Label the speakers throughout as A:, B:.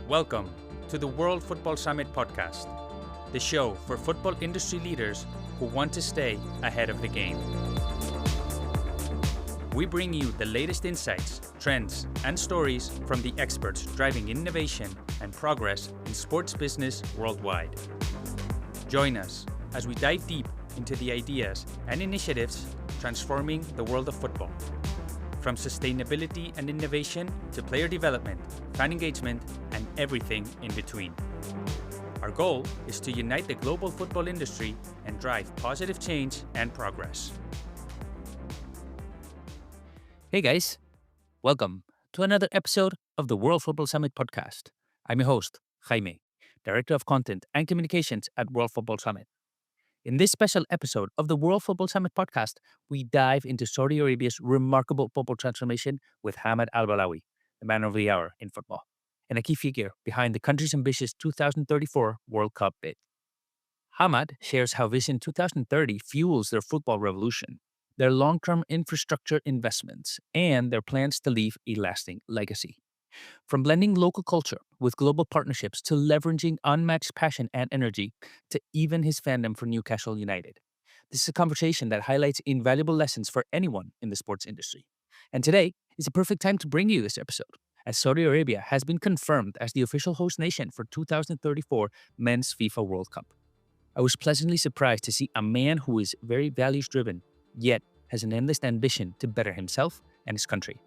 A: Welcome to the World Football Summit podcast, the show for football industry leaders who want to stay ahead of the game. We bring you the latest insights, trends, and stories from the experts driving innovation and progress in sports business worldwide. Join us as we dive deep into the ideas and initiatives transforming the world of football. From sustainability and innovation to player development, fan engagement, and everything in between. Our goal is to unite the global football industry and drive positive change and progress.
B: Hey guys, welcome to another episode of the World Football Summit podcast. I'm your host, Jaime, Director of Content and Communications at World Football Summit. In this special episode of the World Football Summit podcast, we dive into Saudi Arabia's remarkable football transformation with Hammad Albalawi, the man of the hour in football, and a key figure behind the country's ambitious 2034 World Cup bid. Hammad shares how Vision 2030 fuels their football revolution, their long-term infrastructure investments, and their plans to leave a lasting legacy. From blending local culture with global partnerships to leveraging unmatched passion and energy to even his fandom for Newcastle United. This is a conversation that highlights invaluable lessons for anyone in the sports industry. And today is a perfect time to bring you this episode, as Saudi Arabia has been confirmed as the official host nation for 2034 Men's FIFA World Cup. I was pleasantly surprised to see a man who is very values-driven, yet has an endless ambition to better himself and his country.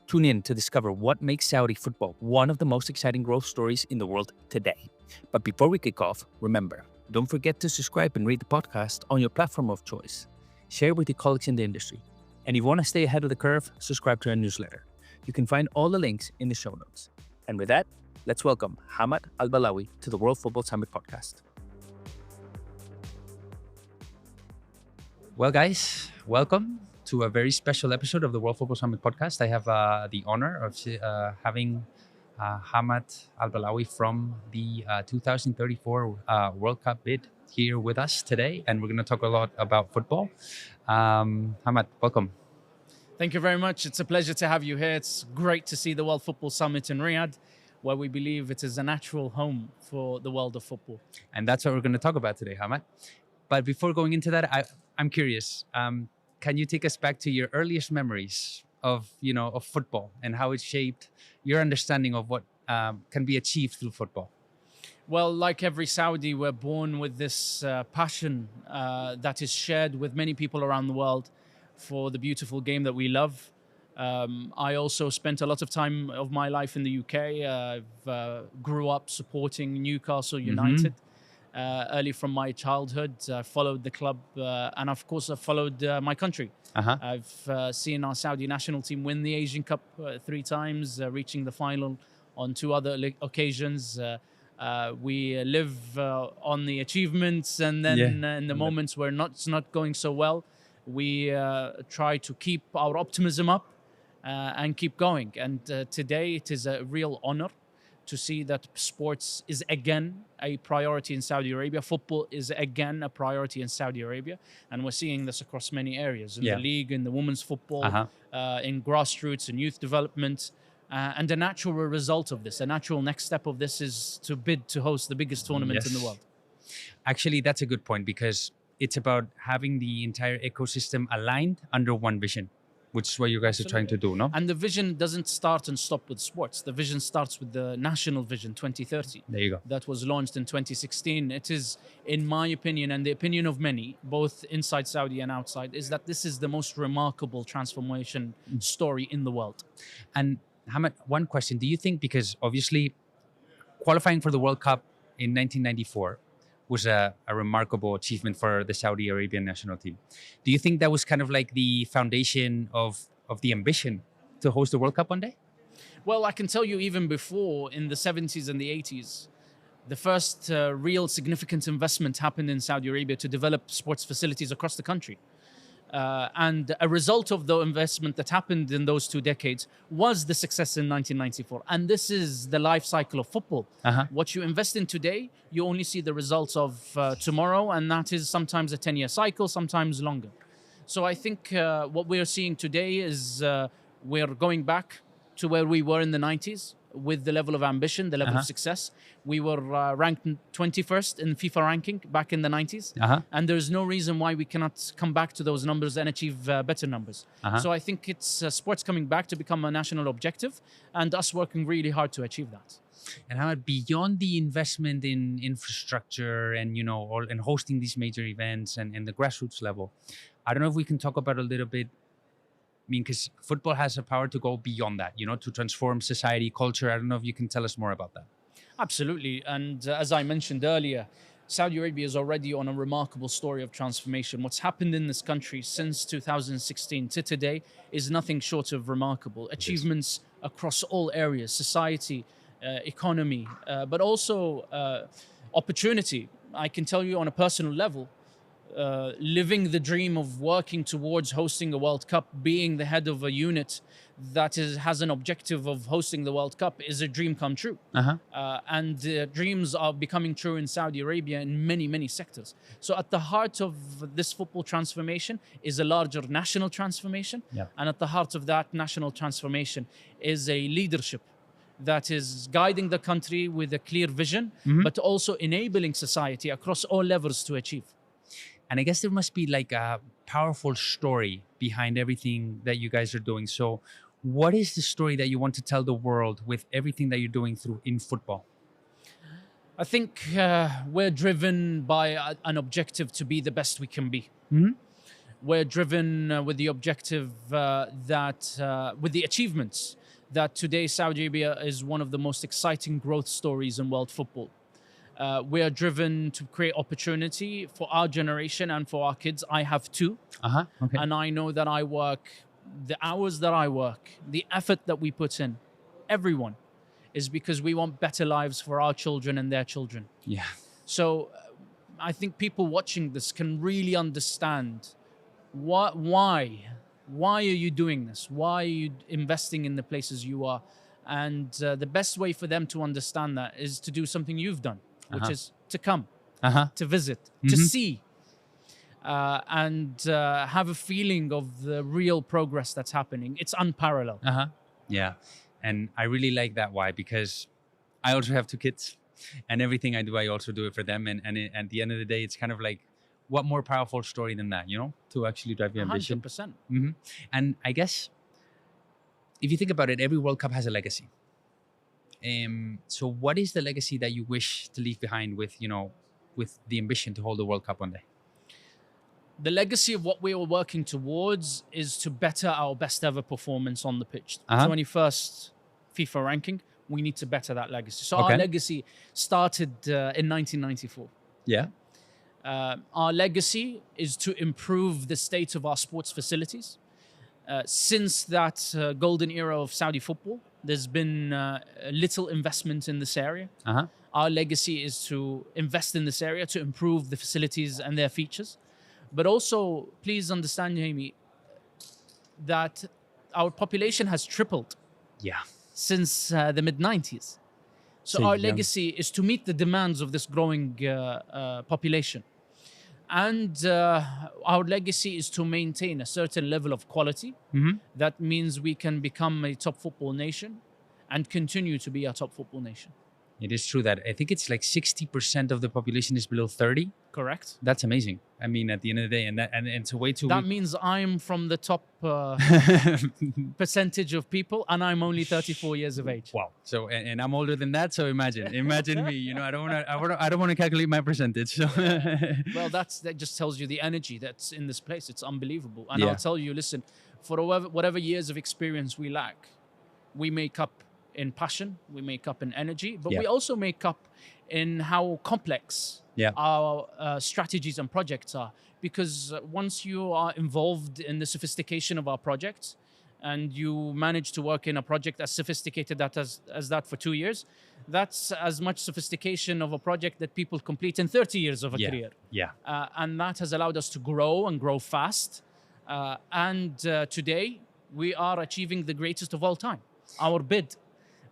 B: Tune in to discover what makes Saudi football one of the most exciting growth stories in the world today. But before we kick off, remember, don't forget to subscribe and rate the podcast on your platform of choice. Share with your colleagues in the industry. And if you want to stay ahead of the curve, subscribe to our newsletter. You can find all the links in the show notes. And with that, let's welcome Hammad Albalawi to the World Football Summit podcast. Well, guys, welcome to a very special episode of the World Football Summit podcast. I have the honor of having Hammad Albalawi from the 2034 World Cup bid here with us today, and we're going to talk a lot about football. Hammad, welcome.
C: Thank you very much. It's a pleasure to have you here. It's great to see the World Football Summit in Riyadh, where we believe it is a natural home for the world of football.
B: And that's what we're going to talk about today, Hammad. But before going into that, I'm curious. Can you take us back to your earliest memories of football and how it shaped your understanding of what can be achieved through football?
C: Well, like every Saudi, we're born with this passion that is shared with many people around the world for the beautiful game that we love. I also spent a lot of time of my life in the UK. I've grew up supporting Newcastle United. Early from my childhood, I followed the club, and of course, I followed my country. I've seen our Saudi national team win the Asian Cup 3 times, reaching the final on 2 other occasions. We live on the achievements, and then in the moments where it's not going so well, we try to keep our optimism up and keep going. And today, it is a real honor to see that sports is again a priority in Saudi Arabia. Football is again a priority in Saudi Arabia. And we're seeing this across many areas, in the league, in the women's football, in grassroots and youth development. And the natural result of this, a natural next step of this is to bid to host the biggest tournament in the world.
B: Actually, that's a good point, because it's about having the entire ecosystem aligned under one vision, which is what you guys are trying to do, no?
C: And the vision doesn't start and stop with sports. The vision starts with the National Vision 2030.
B: There you go.
C: That was launched in 2016. It is, in my opinion, and the opinion of many, both inside Saudi and outside, is that this is the most remarkable transformation story in the world.
B: And Hammad, one question. Do you think, because obviously qualifying for the World Cup in 1994 was a remarkable achievement for the Saudi Arabian national team. Do you think that was kind of like the foundation of the ambition to host the World Cup one day?
C: Well, I can tell you even before, in the 70s and the 80s, the first real significant investment happened in Saudi Arabia to develop sports facilities across the country. And a result of the investment that happened in those 2 decades was the success in 1994. And this is the life cycle of football. What you invest in today, you only see the results of tomorrow, and that is sometimes a 10-year cycle, sometimes longer. So I think what we're seeing today is we're going back to where we were in the 90s with the level of ambition, the level of success. We were ranked 21st in FIFA ranking back in the 90s. And there's no reason why we cannot come back to those numbers and achieve better numbers. So I think it's sports coming back to become a national objective and us working really hard to achieve that.
B: And how beyond the investment in infrastructure and, and hosting these major events and the grassroots level, I don't know if we can talk about a little bit. I mean, because football has a power to go beyond that, to transform society, culture. I don't know if you can tell us more about that.
C: Absolutely. And as I mentioned earlier, Saudi Arabia is already on a remarkable story of transformation. What's happened in this country since 2016 to today is nothing short of remarkable. Achievements across all areas, society, economy, but also opportunity. I can tell you on a personal level, living the dream of working towards hosting a World Cup, being the head of a unit that has an objective of hosting the World Cup is a dream come true. And dreams are becoming true in Saudi Arabia in many, many sectors. So at the heart of this football transformation is a larger national transformation. And at the heart of that national transformation is a leadership that is guiding the country with a clear vision, but also enabling society across all levels to achieve.
B: And I guess there must be like a powerful story behind everything that you guys are doing. So what is the story that you want to tell the world with everything that you're doing in football?
C: I think we're driven by an objective to be the best we can be. We're driven with the objective with the achievements that today Saudi Arabia is one of the most exciting growth stories in world football. We are driven to create opportunity for our generation and for our kids. I have two.
B: Okay.
C: And I know that I work, the hours that I work, the effort that we put in, everyone, is because we want better lives for our children and their children.
B: Yeah.
C: So I think people watching this can really understand why are you doing this? Why are you investing in the places you are? And the best way for them to understand that is to do something you've done, which is to come, to visit, to see, and have a feeling of the real progress that's happening. It's unparalleled.
B: Yeah. And I really like that. Why? Because I also have two kids, and everything I do, I also do it for them. And at the end of the day, it's kind of like, what more powerful story than that, to actually drive your ambition?
C: 100%.
B: And I guess if you think about it, every World Cup has a legacy. So what is the legacy that you wish to leave behind with the ambition to hold the World Cup one day?
C: The legacy of what we were working towards is to better our best ever performance on the pitch. 21st FIFA ranking, we need to better that legacy. So our legacy started in 1994.
B: Yeah.
C: Our legacy is to improve the state of our sports facilities. Since that golden era of Saudi football, there's been little investment in this area. Our legacy is to invest in this area to improve the facilities and their features. But also, please understand, Jamie, that our population has tripled since the mid-90s. So our legacy is to meet the demands of this growing population. And our legacy is to maintain a certain level of quality. That means we can become a top football nation and continue to be a top football nation.
B: It is true that I think it's like 60% of the population is below 30.
C: Correct.
B: That's amazing. I mean, at the end of the day, and it's a way to...
C: That means I'm from the top percentage of people, and I'm only 34 years of age.
B: Wow. So, and I'm older than that. So imagine me. I don't want to calculate my percentage. So.
C: Well, that just tells you the energy that's in this place. It's unbelievable. And I'll tell you, listen, for whatever years of experience we lack, we make up in passion, we make up in energy, but we also make up in how complex our strategies and projects are. Because once you are involved in the sophistication of our projects, and you manage to work in a project as sophisticated as that for 2 years, that's as much sophistication of a project that people complete in 30 years of a career. And that has allowed us to grow and grow fast. And today, we are achieving the greatest of all time. Our bid,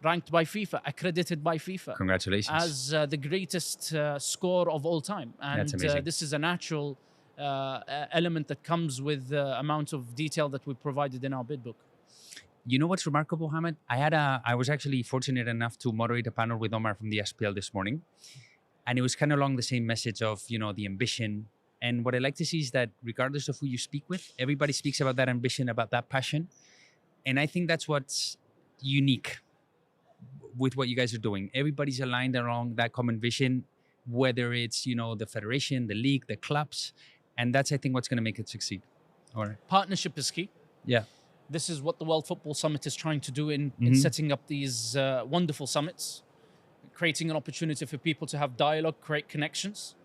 C: ranked by FIFA, accredited by FIFA.
B: Congratulations.
C: As the greatest score of all time. And
B: that's amazing.
C: This is a natural element that comes with the amount of detail that we provided in our bid book.
B: You know what's remarkable, Hammad? I was actually fortunate enough to moderate a panel with Omar from the SPL this morning, and it was kind of along the same message of the ambition. And what I like to see is that regardless of who you speak with, everybody speaks about that ambition, about that passion, and I think that's what's unique with what you guys are doing. Everybody's aligned around that common vision, whether it's the federation, the league, the clubs, and that's I think what's going to make it succeed. All right.
C: Partnership is key.
B: Yeah.
C: This is what the World Football Summit is trying to do in setting up these wonderful summits, creating an opportunity for people to have dialogue, create connections.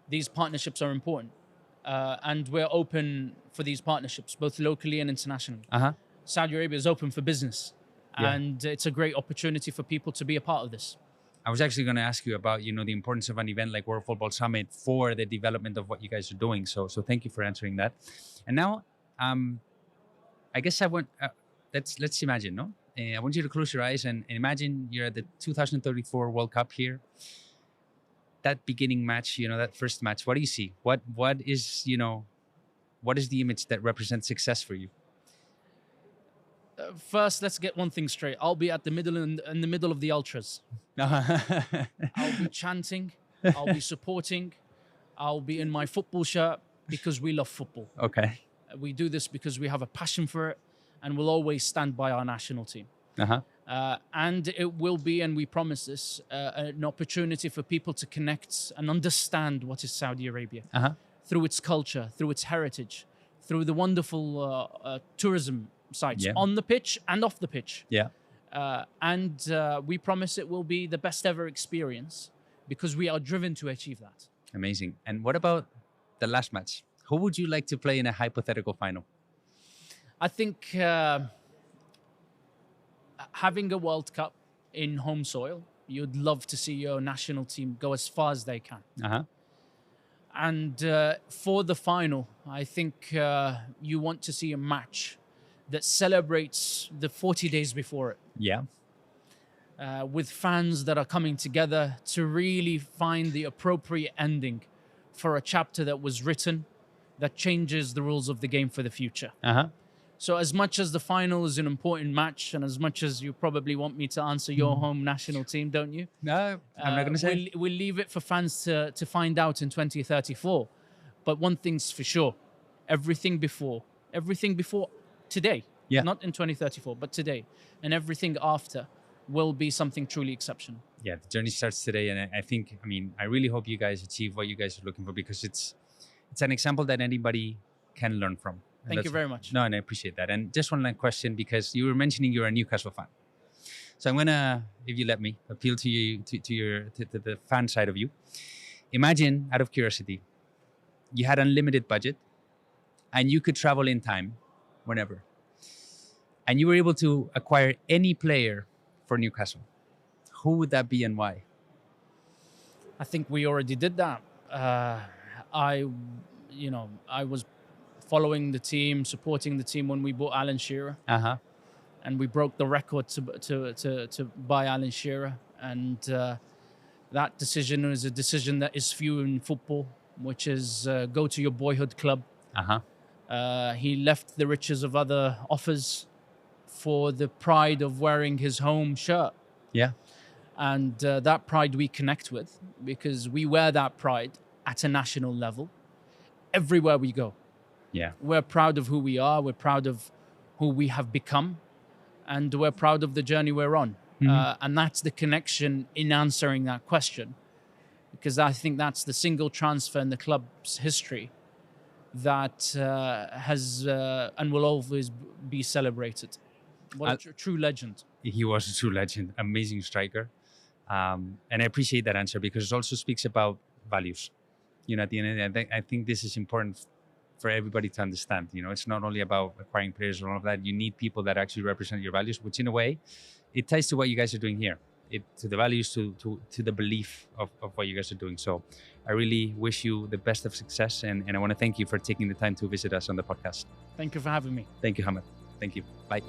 C: These partnerships are important. And we're open for these partnerships, both locally and internationally. Saudi Arabia is open for business. Yeah. And it's a great opportunity for people to be a part of this.
B: I was actually going to ask you about, the importance of an event like World Football Summit for the development of what you guys are doing. So thank you for answering that. And now, I guess I want, let's imagine, no? I want you to close your eyes and imagine you're at the 2034 World Cup here. That beginning match, that first match, what do you see? What is the image that represents success for you?
C: First, let's get one thing straight. I'll be at the middle in the middle of the ultras. I'll be chanting. I'll be supporting. I'll be in my football shirt because we love football.
B: Okay.
C: We do this because we have a passion for it, and we'll always stand by our national team. And it will be, and we promise this, an opportunity for people to connect and understand what is Saudi Arabia through its culture, through its heritage, through the wonderful tourism sites on the pitch and off the pitch.
B: Yeah.
C: And we promise it will be the best ever experience because we are driven to achieve that.
B: Amazing. And what about the last match? Who would you like to play in a hypothetical final?
C: I think having a World Cup in home soil, you'd love to see your national team go as far as they can. And for the final, I think you want to see a match that celebrates the 40 days before it.
B: Yeah.
C: With fans that are coming together to really find the appropriate ending for a chapter that was written that changes the rules of the game for the future. So as much as the final is an important match, and as much as you probably want me to answer your home national team, don't you?
B: No, I'm not going to say.
C: We'll leave it for fans to find out in 2034. But one thing's for sure, everything before today, not in 2034, but today, and everything after will be something truly exceptional.
B: Yeah, the journey starts today, and I really hope you guys achieve what you guys are looking for, because it's an example that anybody can learn from.
C: Thank you very much.
B: No, and I appreciate that. And just one last question, because you were mentioning you're a Newcastle fan. So I'm gonna, if you let me, appeal to you, to the fan side of you. Imagine, out of curiosity, you had unlimited budget, and you could travel in time, whenever, and you were able to acquire any player for Newcastle. Who would that be and why?
C: I think we already did that. I was following the team, supporting the team when we bought Alan Shearer. And we broke the record to buy Alan Shearer. And that decision is a decision that is few in football, which is go to your boyhood club. He left the riches of other offers for the pride of wearing his home shirt.
B: Yeah.
C: And that pride we connect with, because we wear that pride at a national level everywhere we go.
B: Yeah.
C: We're proud of who we are. We're proud of who we have become. And we're proud of the journey we're on. And that's the connection in answering that question. Because I think that's the single transfer in the club's history that has and will always be celebrated. What a true legend.
B: He was a true legend, amazing striker. And I appreciate that answer, because it also speaks about values. At the end of the day, I think this is important for everybody to understand. It's not only about acquiring players and all of that. You need people that actually represent your values, which in a way, it ties to what you guys are doing here. To the values, to the belief of what you guys are doing. So I really wish you the best of success. And I want to thank you for taking the time to visit us on the podcast.
C: Thank you for having me.
B: Thank you, Hammad. Thank you. Bye.